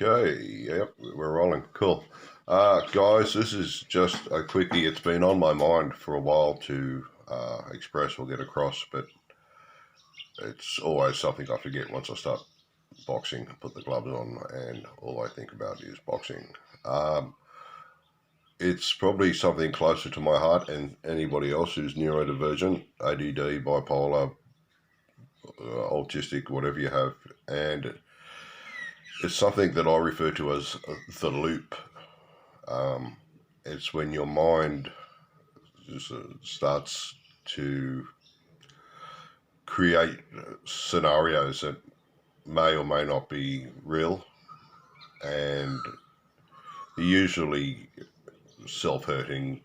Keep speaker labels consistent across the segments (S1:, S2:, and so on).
S1: Okay, yep, we're rolling. Cool. Guys, this is just a quickie. It's been on my mind for a while to express or get across, but it's always something I forget once I start boxing, put the gloves on, and all I think about is boxing. Um, it's probably something closer to my heart and anybody else who's neurodivergent, ADD, bipolar, autistic, whatever you have, and it's something that I refer to as the loop. Um, it's when your mind just, starts to create scenarios that may or may not be real, and usually self-hurting,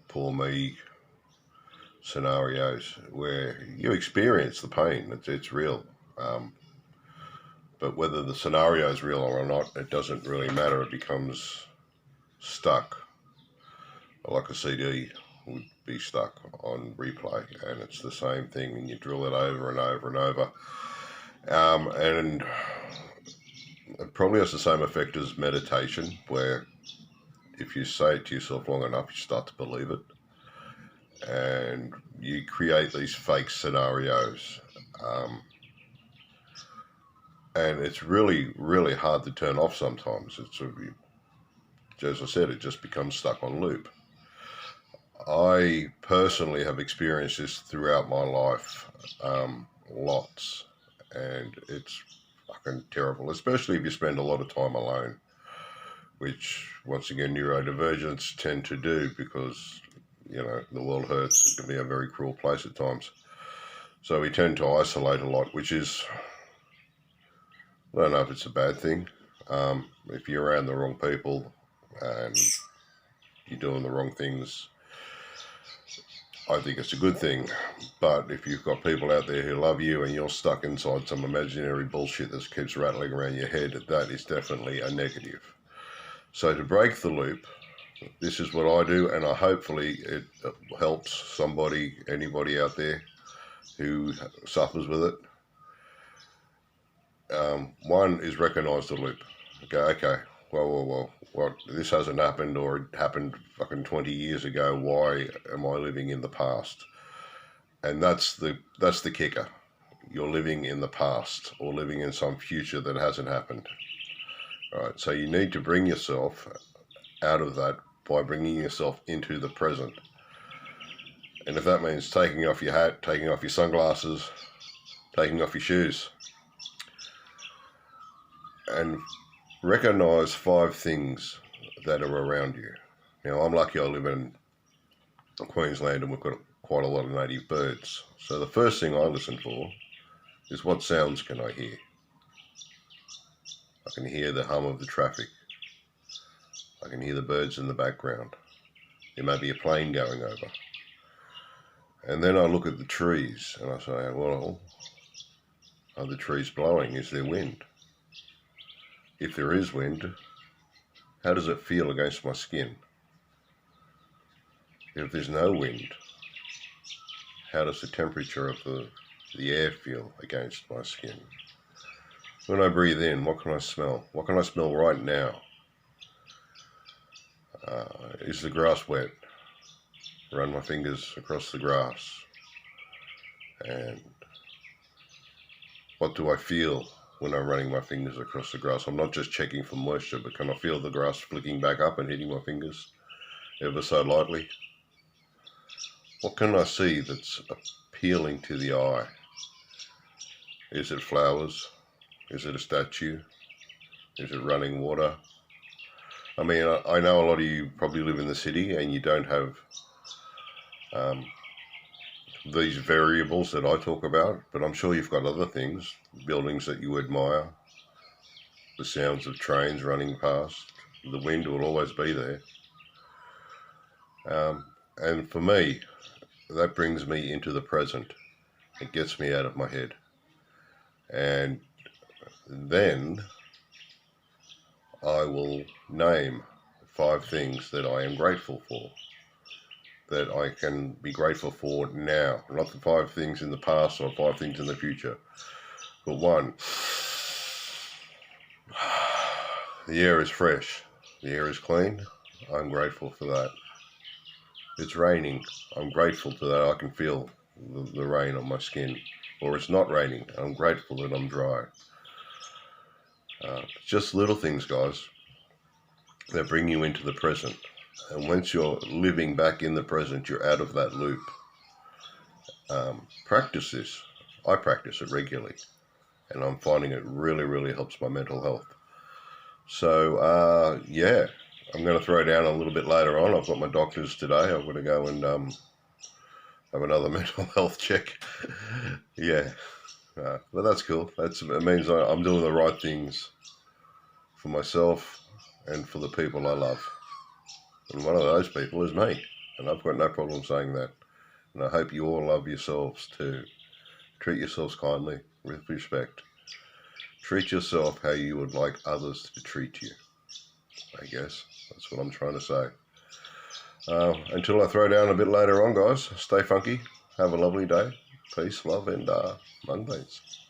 S1: poor me scenarios where you experience the pain. It's real. Um, but whether the scenario is real or not, it doesn't really matter. It becomes stuck, like a CD would be stuck on replay, and it's the same thing, and you drill it over and over and over. And it probably has the same effect as meditation, where if you say it to yourself long enough, you start to believe it, and you create these fake scenarios. And it's really, really hard to turn off sometimes. It's, as I said, it just becomes stuck on loop. I personally have experienced this throughout my life, lots, and it's fucking terrible, especially if you spend a lot of time alone, which, once again, neurodivergents tend to do because, the world hurts. It can be a very cruel place at times. So we tend to isolate a lot, which is, I don't know if it's a bad thing. If you're around the wrong people and you're doing the wrong things, I think it's a good thing. But if you've got people out there who love you and you're stuck inside some imaginary bullshit that keeps rattling around your head, that is definitely a negative. So to break the loop, this is what I do, and hopefully it helps somebody, anybody out there who suffers with it. One is recognise the loop. Okay, well, this hasn't happened, or it happened fucking 20 years ago. Why am I living in the past? And that's the kicker. You're living in the past or living in some future that hasn't happened. All right, so you need to bring yourself out of that by bringing yourself into the present. And if that means taking off your hat, taking off your sunglasses, taking off your shoes, and recognize 5 things that are around you. Now, I'm lucky I live in Queensland and we've got quite a lot of native birds. So the first thing I listen for is, what sounds can I hear? I can hear the hum of the traffic. I can hear the birds in the background. There may be a plane going over. And then I look at the trees and I say, well, are the trees blowing? Is there wind? If there is wind, how does it feel against my skin? If there's no wind, how does the temperature of the air feel against my skin? When I breathe in, what can I smell? What can I smell right now? Is the grass wet? Run my fingers across the grass. And what do I feel when I'm running my fingers across the grass? I'm not just checking for moisture, but can I feel the grass flicking back up and hitting my fingers ever so lightly? What can I see that's appealing to the eye? Is it flowers? Is it a statue? Is it running water? I mean, I know a lot of you probably live in the city and you don't have these variables that I talk about, but I'm sure you've got other things, buildings that you admire, the sounds of trains running past, the wind will always be there. And for me, that brings me into the present. It gets me out of my head. And then I will name 5 things that I am grateful for, that I can be grateful for now. Not the 5 things in the past or 5 things in the future, but one. The air is fresh. The air is clean. I'm grateful for that. It's raining. I'm grateful to that. I can feel the rain on my skin. Or it's not raining. I'm grateful that I'm dry. Just little things, guys, that bring you into the present. And once you're living back in the present, you're out of that loop. Practice this. I practice it regularly, and I'm finding it really, really helps my mental health. So, yeah, I'm going to throw down a little bit later on. I've got my doctors today. I've got to go and have another mental health check. Yeah, but that's cool. It means I'm doing the right things for myself and for the people I love. And one of those people is me, and I've got no problem saying that. And I hope you all love yourselves too. Treat yourselves kindly, with respect. Treat yourself how you would like others to treat you. I guess that's what I'm trying to say. Until I throw down a bit later on, guys, stay funky. Have a lovely day. Peace, love, and mung beans.